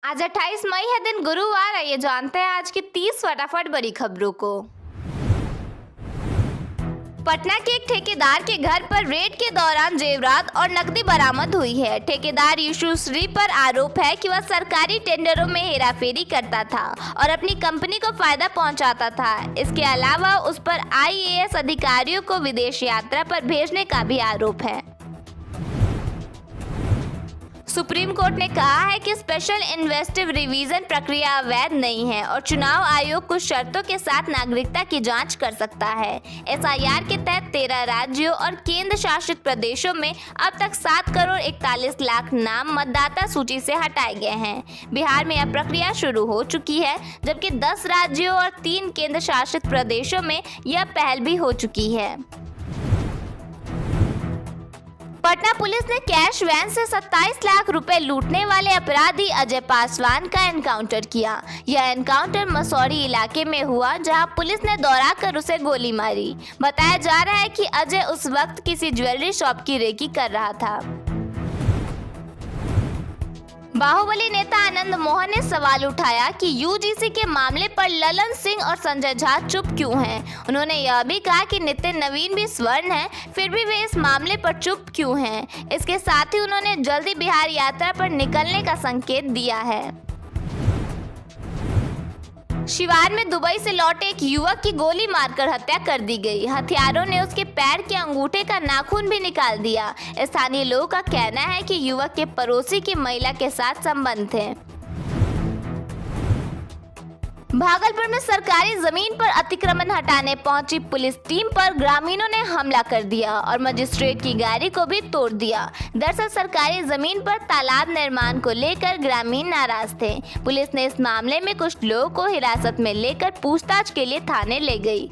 आज 28 मई है, दिन गुरुवार। आइए जानते हैं आज की 30 फटाफट बड़ी खबरों को। पटना के एक ठेकेदार के घर पर रेड के दौरान जेवरात और नकदी बरामद हुई है। ठेकेदार यीशु श्री पर आरोप है कि वह सरकारी टेंडरों में हेराफेरी करता था और अपनी कंपनी को फायदा पहुंचाता था। इसके अलावा उस पर आईएएस अधिकारियों को विदेश यात्रा पर भेजने का भी आरोप है। सुप्रीम कोर्ट ने कहा है कि स्पेशल इन्वेस्टिव रिवीजन प्रक्रिया अवैध नहीं है और चुनाव आयोग कुछ शर्तों के साथ नागरिकता की जांच कर सकता है। एसआईआर के तहत 13 राज्यों और केंद्र शासित प्रदेशों में अब तक 7 करोड़ 41 लाख नाम मतदाता सूची से हटाए गए हैं। बिहार में यह प्रक्रिया शुरू हो चुकी है, जबकि 10 राज्यों और 3 केंद्र शासित प्रदेशों में यह पहल भी हो चुकी है। पटना पुलिस ने कैश वैन से 27 लाख रुपए लूटने वाले अपराधी अजय पासवान का एनकाउंटर किया। यह एनकाउंटर मसौरी इलाके में हुआ, जहां पुलिस ने दौड़ा कर उसे गोली मारी। बताया जा रहा है कि अजय उस वक्त किसी ज्वेलरी शॉप की रेकी कर रहा था। बाहुबली नेता आनंद मोहन ने सवाल उठाया कि यूजीसी के मामले पर ललन सिंह और संजय झा चुप क्यों हैं। उन्होंने यह भी कहा कि नितिन नवीन भी स्वर्ण हैं, फिर भी वे इस मामले पर चुप क्यों हैं। इसके साथ ही उन्होंने जल्दी बिहार यात्रा पर निकलने का संकेत दिया है। शिवार में दुबई से लौटे एक युवक की गोली मारकर हत्या कर दी गई। हथियारों ने उसके पैर के अंगूठे का नाखून भी निकाल दिया। स्थानीय लोगों का कहना है कि युवक के पड़ोसी की महिला के साथ संबंध थे। भागलपुर में सरकारी जमीन पर अतिक्रमण हटाने पहुंची पुलिस टीम पर ग्रामीणों ने हमला कर दिया और मजिस्ट्रेट की गाड़ी को भी तोड़ दिया। दरअसल सरकारी जमीन पर तालाब निर्माण को लेकर ग्रामीण नाराज थे। पुलिस ने इस मामले में कुछ लोगों को हिरासत में लेकर पूछताछ के लिए थाने ले गई।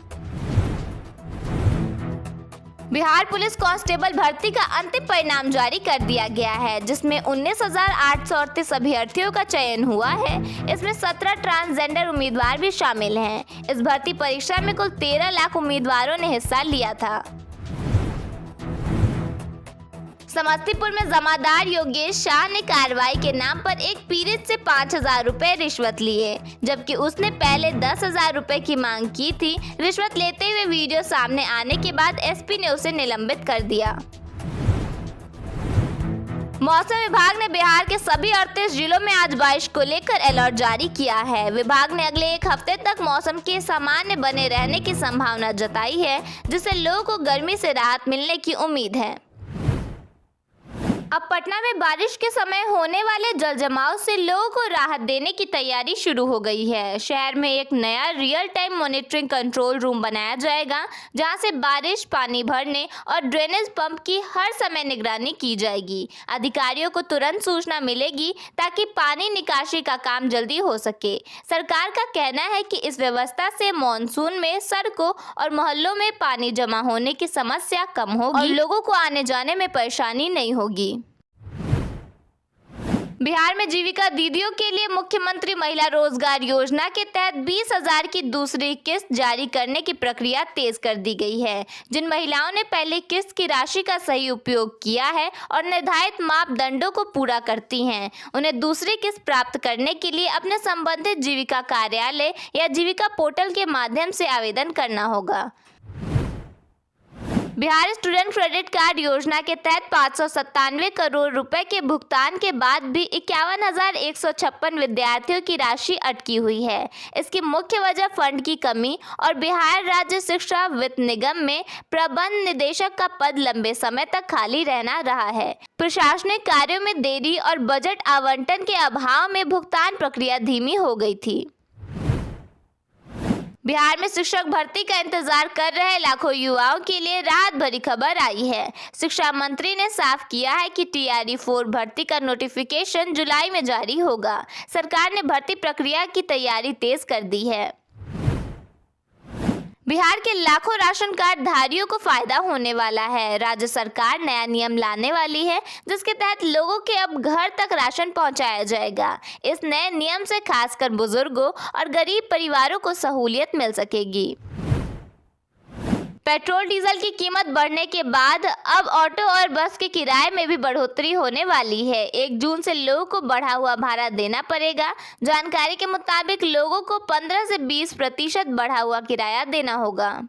बिहार पुलिस कांस्टेबल भर्ती का अंतिम परिणाम जारी कर दिया गया है, जिसमें 19,838 अभ्यर्थियों का चयन हुआ है। इसमें 17 ट्रांसजेंडर उम्मीदवार भी शामिल हैं। इस भर्ती परीक्षा में कुल 13 लाख उम्मीदवारों ने हिस्सा लिया था। समस्तीपुर में जमादार योगेश शाह ने कार्रवाई के नाम पर एक पीड़ित से 5,000 रुपए रिश्वत लिए, जबकि उसने पहले 10,000 रुपए की मांग की थी। रिश्वत लेते हुए वीडियो सामने आने के बाद एसपी ने उसे निलंबित कर दिया। मौसम विभाग ने बिहार के सभी 38 जिलों में आज बारिश को लेकर अलर्ट जारी किया है। विभाग ने अगले एक हफ्ते तक मौसम के सामान्य बने रहने की संभावना जताई है, जिससे लोगों को गर्मी से राहत मिलने की उम्मीद है। अब पटना में बारिश के समय होने वाले जल जमाव से लोगों को राहत देने की तैयारी शुरू हो गई है। शहर में एक नया real time monitoring control room बनाया जाएगा, जहां से बारिश, पानी भरने और ड्रेनेज पंप की हर समय निगरानी की जाएगी। अधिकारियों को तुरंत सूचना मिलेगी ताकि पानी निकासी का काम जल्दी हो सके। सरकार का कहना है कि इस व्यवस्था से मानसून में सड़कों और मोहल्लों में पानी जमा होने की समस्या कम होगी और लोगों को आने जाने में परेशानी नहीं होगी। बिहार में जीविका दीदियों के लिए मुख्यमंत्री महिला रोजगार योजना के तहत 20,000 की दूसरी किस्त जारी करने की प्रक्रिया तेज कर दी गई है। जिन महिलाओं ने पहली किस्त की राशि का सही उपयोग किया है और निर्धारित मापदंडों को पूरा करती हैं, उन्हें दूसरी किस्त प्राप्त करने के लिए अपने संबंधित जीविका कार्यालय या जीविका पोर्टल के माध्यम से आवेदन करना होगा। बिहार स्टूडेंट क्रेडिट कार्ड योजना के तहत 597 करोड़ रुपए के भुगतान के बाद भी 51,156 विद्यार्थियों की राशि अटकी हुई है। इसकी मुख्य वजह फंड की कमी और बिहार राज्य शिक्षा वित्त निगम में प्रबंध निदेशक का पद लंबे समय तक खाली रहना रहा है। प्रशासनिक कार्यों में देरी और बजट आवंटन के अभाव में भुगतान प्रक्रिया धीमी हो गई थी। बिहार में शिक्षक भर्ती का इंतजार कर रहे लाखों युवाओं के लिए राहत भरी खबर आई है। शिक्षा मंत्री ने साफ किया है कि TRE 4 भर्ती का नोटिफिकेशन जुलाई में जारी होगा। सरकार ने भर्ती प्रक्रिया की तैयारी तेज कर दी है। बिहार के लाखों राशन कार्ड धारियों को फायदा होने वाला है। राज्य सरकार नया नियम लाने वाली है, जिसके तहत लोगों के अब घर तक राशन पहुंचाया जाएगा। इस नए नियम से खासकर बुजुर्गों और गरीब परिवारों को सहूलियत मिल सकेगी। पेट्रोल डीजल की कीमत बढ़ने के बाद अब ऑटो और बस के किराए में भी बढ़ोतरी होने वाली है। 1 जून से लोगों को बढ़ा हुआ भाड़ा देना पड़ेगा। जानकारी के मुताबिक लोगों को 15 से 20% बढ़ा हुआ किराया देना होगा।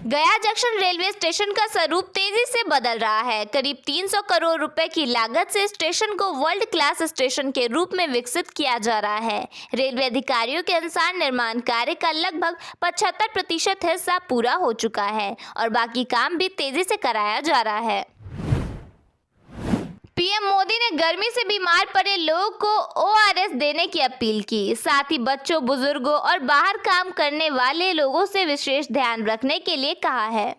गया जंक्शन रेलवे स्टेशन का स्वरूप तेजी से बदल रहा है। करीब 300 करोड़ रुपए की लागत से स्टेशन को वर्ल्ड क्लास स्टेशन के रूप में विकसित किया जा रहा है। रेलवे अधिकारियों के अनुसार निर्माण कार्य का लगभग 75% हिस्सा पूरा हो चुका है और बाकी काम भी तेजी से कराया जा रहा है। पीएम मोदी ने गर्मी से बीमार पड़े लोगों को ओआरएस देने की अपील की। साथ ही बच्चों, बुजुर्गों और बाहर काम करने वाले लोगों से विशेष ध्यान रखने के लिए कहा है।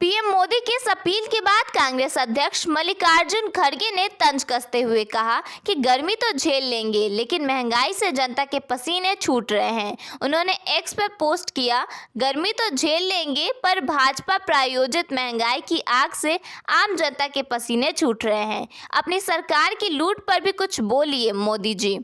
पीएम मोदी की इस अपील के बाद कांग्रेस अध्यक्ष मल्लिकार्जुन खड़गे ने तंज कसते हुए कहा कि गर्मी तो झेल लेंगे, लेकिन महंगाई से जनता के पसीने छूट रहे हैं। उन्होंने एक्स पर पोस्ट किया, गर्मी तो झेल लेंगे पर भाजपा प्रायोजित महंगाई की आग से आम जनता के पसीने छूट रहे हैं। अपनी सरकार की लूट पर भी कुछ बोलिए मोदी जी।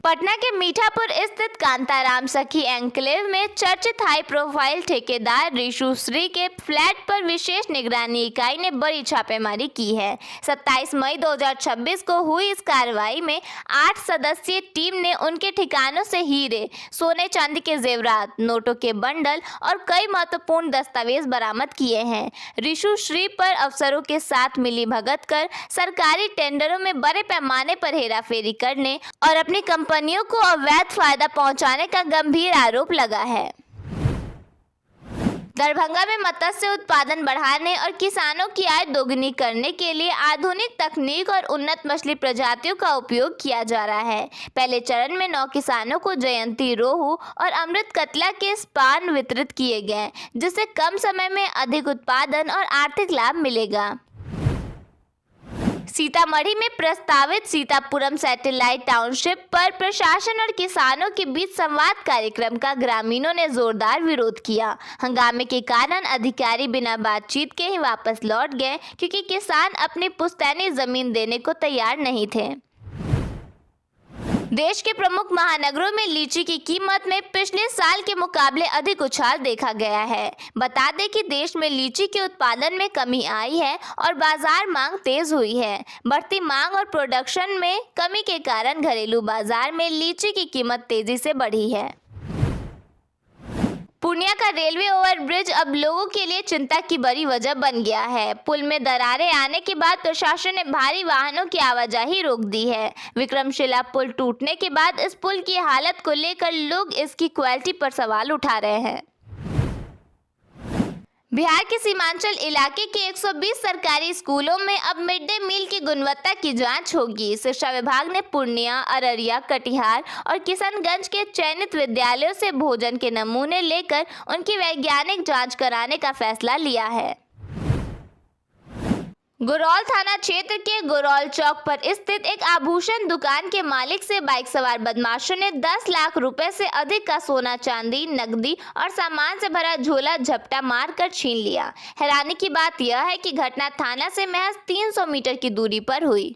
पटना के मीठापुर स्थित कांताराम सखी एन्क्लेव में चर्चित हाई प्रोफाइल ठेकेदार रिशु श्री के फ्लैट पर विशेष निगरानी इकाई ने बड़ी छापेमारी की है। 27 मई 2026 को हुई इस कार्रवाई में 8 सदस्यीय टीम ने उनके ठिकानों से हीरे, सोने चांदी के जेवरात, नोटों के बंडल और कई महत्वपूर्ण दस्तावेज बरामद किए हैं। रिशु श्री पर अफसरों के साथ मिलीभगत कर सरकारी टेंडरों में बड़े पैमाने पर हेराफेरी करने और अपनी कंपनियों को अवैध फायदा पहुंचाने का गंभीर आरोप लगा है। दरभंगा में मत्स्य उत्पादन बढ़ाने और किसानों की आय दोगुनी करने के लिए आधुनिक तकनीक और उन्नत मछली प्रजातियों का उपयोग किया जा रहा है। पहले चरण में 9 किसानों को जयंती रोहू और अमृत कतला के स्पान वितरित किए गए, जिससे कम समय में अधिक उत्पादन और आर्थिक लाभ मिलेगा। सीतामढ़ी में प्रस्तावित सीतापुरम सैटेलाइट टाउनशिप पर प्रशासन और किसानों के बीच संवाद कार्यक्रम का ग्रामीणों ने जोरदार विरोध किया। हंगामे के कारण अधिकारी बिना बातचीत के ही वापस लौट गए, क्योंकि किसान अपनी पुश्तैनी जमीन देने को तैयार नहीं थे। देश के प्रमुख महानगरों में लीची की कीमत में पिछले साल के मुकाबले अधिक उछाल देखा गया है। बता दें कि देश में लीची के उत्पादन में कमी आई है और बाजार मांग तेज हुई है। बढ़ती मांग और प्रोडक्शन में कमी के कारण घरेलू बाजार में लीची की कीमत तेजी से बढ़ी है। पूर्णिया का रेलवे ओवरब्रिज अब लोगों के लिए चिंता की बड़ी वजह बन गया है। पुल में दरारें आने के बाद प्रशासन ने भारी वाहनों की आवाजाही रोक दी है। विक्रमशिला पुल टूटने के बाद इस पुल की हालत को लेकर लोग इसकी क्वालिटी पर सवाल उठा रहे हैं। बिहार के सीमांचल इलाके के 120 सरकारी स्कूलों में अब मिड डे मील की गुणवत्ता की जांच होगी। शिक्षा विभाग ने पूर्णिया, अररिया, कटिहार और किशनगंज के चयनित विद्यालयों से भोजन के नमूने लेकर उनकी वैज्ञानिक जांच कराने का फैसला लिया है। गुरौल थाना क्षेत्र के गुरौल चौक पर स्थित एक आभूषण दुकान के मालिक से बाइक सवार बदमाशों ने 10 लाख रुपए से अधिक का सोना, चांदी, नकदी और सामान से भरा झोला झपटा मारकर छीन लिया। हैरानी की बात यह है कि घटना थाना से महज 300 मीटर की दूरी पर हुई।